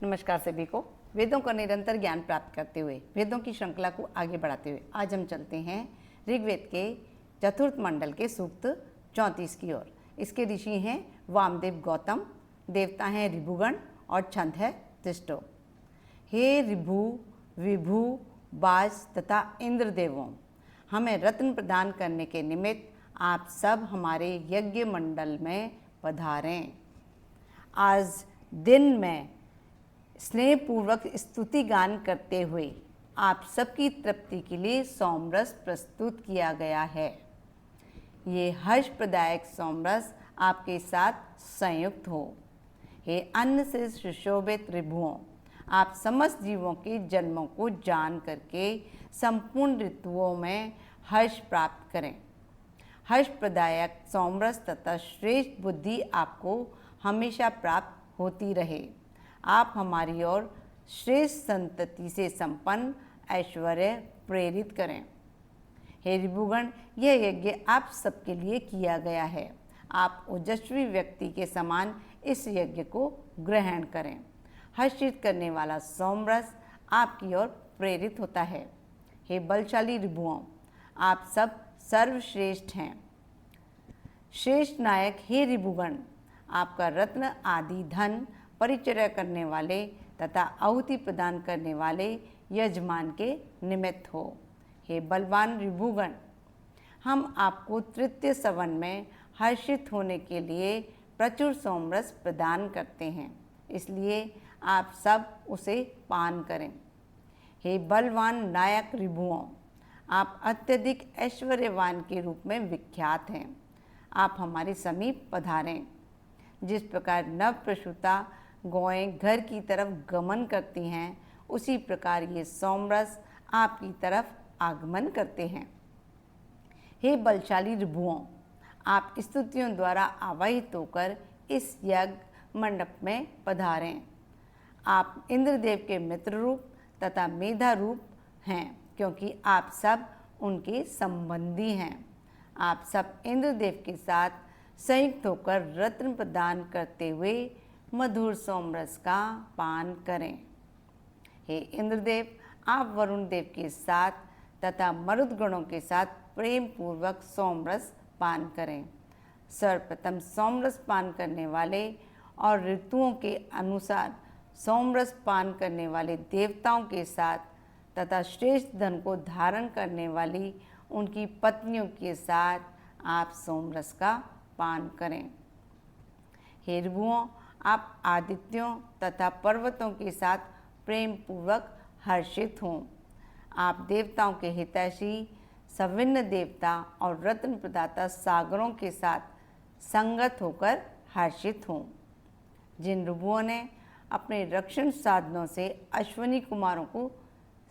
नमस्कार सभी को। वेदों का निरंतर ज्ञान प्राप्त करते हुए वेदों की श्रृंखला को आगे बढ़ाते हुए आज हम चलते हैं ऋग्वेद के चतुर्थ मंडल के सूक्त 34 की ओर। इसके ऋषि हैं वामदेव गौतम, देवता हैं ऋभुगण और छंद है तिष्ठो। हे ऋभु विभु बाज तथा इंद्रदेवों, हमें रत्न प्रदान करने के निमित्त आप सब हमारे यज्ञ मंडल में पधारें। आज दिन में स्नेहपूर्वक स्तुति गान करते हुए आप सबकी तृप्ति के लिए सोमरस प्रस्तुत किया गया है। ये हर्ष प्रदायक सोमरस आपके साथ संयुक्त हो। हे अन्न से सुशोभित ऋभुओं, आप समस्त जीवों के जन्मों को जान करके संपूर्ण ऋतुओं में हर्ष प्राप्त करें। हर्ष प्रदायक सोमरस तथा श्रेष्ठ बुद्धि आपको हमेशा प्राप्त होती रहे। आप हमारी ओर श्रेष्ठ संतति से संपन्न ऐश्वर्य प्रेरित करें। हे ऋभुगण, यह यज्ञ आप सबके लिए किया गया है। आप ओजस्वी व्यक्ति के समान इस यज्ञ को ग्रहण करें। हर्षित करने वाला सोमरस आपकी ओर प्रेरित होता है। हे बलशाली ऋभुओं, आप सब सर्वश्रेष्ठ हैं। श्रेष्ठ नायक हे ऋभुगण, आपका रत्न आदि धन परिचर्या करने वाले तथा आहुति प्रदान करने वाले यजमान के निमित्त हो। हे बलवान ऋभुगण, हम आपको तृतीय सवन में हर्षित होने के लिए प्रचुर सोमरस प्रदान करते हैं, इसलिए आप सब उसे पान करें। हे बलवान नायक ऋभुओं, आप अत्यधिक ऐश्वर्यवान के रूप में विख्यात हैं। आप हमारे समीप पधारें। जिस प्रकार नव प्रसूता गौएं घर की तरफ गमन करती हैं, उसी प्रकार ये सोमरस आपकी तरफ आगमन करते हैं। हे बलशाली ऋभुओं, आप स्तुतियों द्वारा आवाहित होकर इस यज्ञ मंडप में पधारें। आप इंद्रदेव के मित्र रूप तथा मेधा रूप हैं, क्योंकि आप सब उनके संबंधी हैं। आप सब इंद्रदेव के साथ संयुक्त होकर रत्न प्रदान करते हुए मधुर सोमरस का पान करें। हे इंद्रदेव, आप वरुण देव के साथ तथा मरुदगणों के साथ प्रेम पूर्वक सोमरस पान करें। सर्वप्रथम सोमरस पान करने वाले और ऋतुओं के अनुसार सोमरस पान करने वाले देवताओं के साथ तथा श्रेष्ठ धन को धारण करने वाली उनकी पत्नियों के साथ आप सोमरस का पान करें। हे ऋभुओं, आप आदित्यों तथा पर्वतों के साथ प्रेम पूर्वक हर्षित हों। आप देवताओं के हितैषी सविन्न देवता और रत्न प्रदाता सागरों के साथ संगत होकर हर्षित हों। जिन ऋभुओं ने अपने रक्षण साधनों से अश्विनी कुमारों को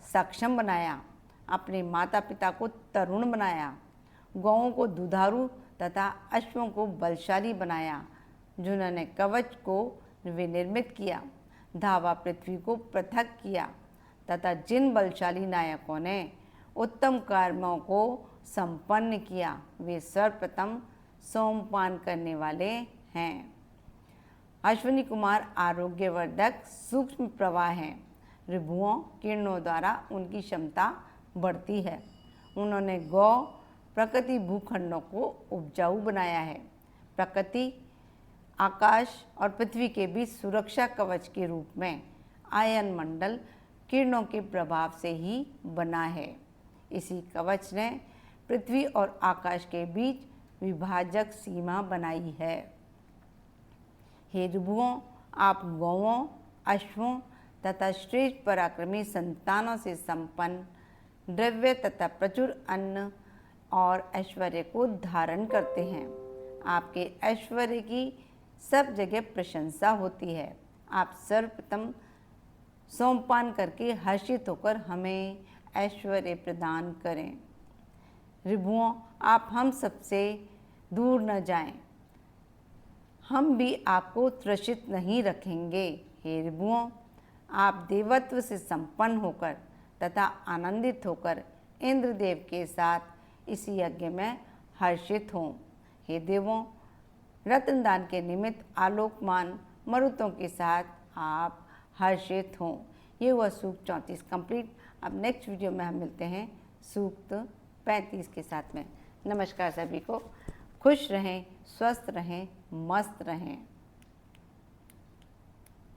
सक्षम बनाया, अपने माता पिता को तरुण बनाया, गौओं को दुधारू तथा अश्वों को बलशाली बनाया, जिन्होंने कवच को विनिर्मित किया, धावा पृथ्वी को पृथक किया, तथा जिन बलशाली नायकों ने उत्तम कर्मों को संपन्न किया, वे सर्वप्रथम सोमपान करने वाले हैं। अश्विनी कुमार आरोग्यवर्धक सूक्ष्म प्रवाह हैं। ऋभुओं किरणों द्वारा उनकी क्षमता बढ़ती है। उन्होंने गौ प्रकृति भूखंडों को उपजाऊ बनाया है। प्रकृति आकाश और पृथ्वी के बीच सुरक्षा कवच के रूप में आयन मंडल किरणों के प्रभाव से ही बना है। इसी कवच ने पृथ्वी और आकाश के बीच विभाजक सीमा बनाई है। हे ऋभुओं, आप गौओं, अश्वों तथा श्रेष्ठ पराक्रमी संतानों से संपन्न द्रव्य तथा प्रचुर अन्न और ऐश्वर्य को धारण करते हैं। आपके ऐश्वर्य की सब जगह प्रशंसा होती है। आप सर्वप्रथम सोमपान करके हर्षित होकर हमें ऐश्वर्य प्रदान करें। ऋभुओं, आप हम सबसे दूर न जाएं, हम भी आपको त्रसित नहीं रखेंगे। हे ऋभुओं, आप देवत्व से संपन्न होकर तथा आनंदित होकर इंद्रदेव के साथ इस यज्ञ में हर्षित हों। हे देवों, रत्नदान के निमित्त आलोकमान मरुतों के साथ आप हर्षित हों। ये हुआ सूक्त 34 कंप्लीट। अब नेक्स्ट वीडियो में हम मिलते हैं सूक्त 35 के साथ में। नमस्कार सभी को, खुश रहें, स्वस्थ रहें, मस्त रहें।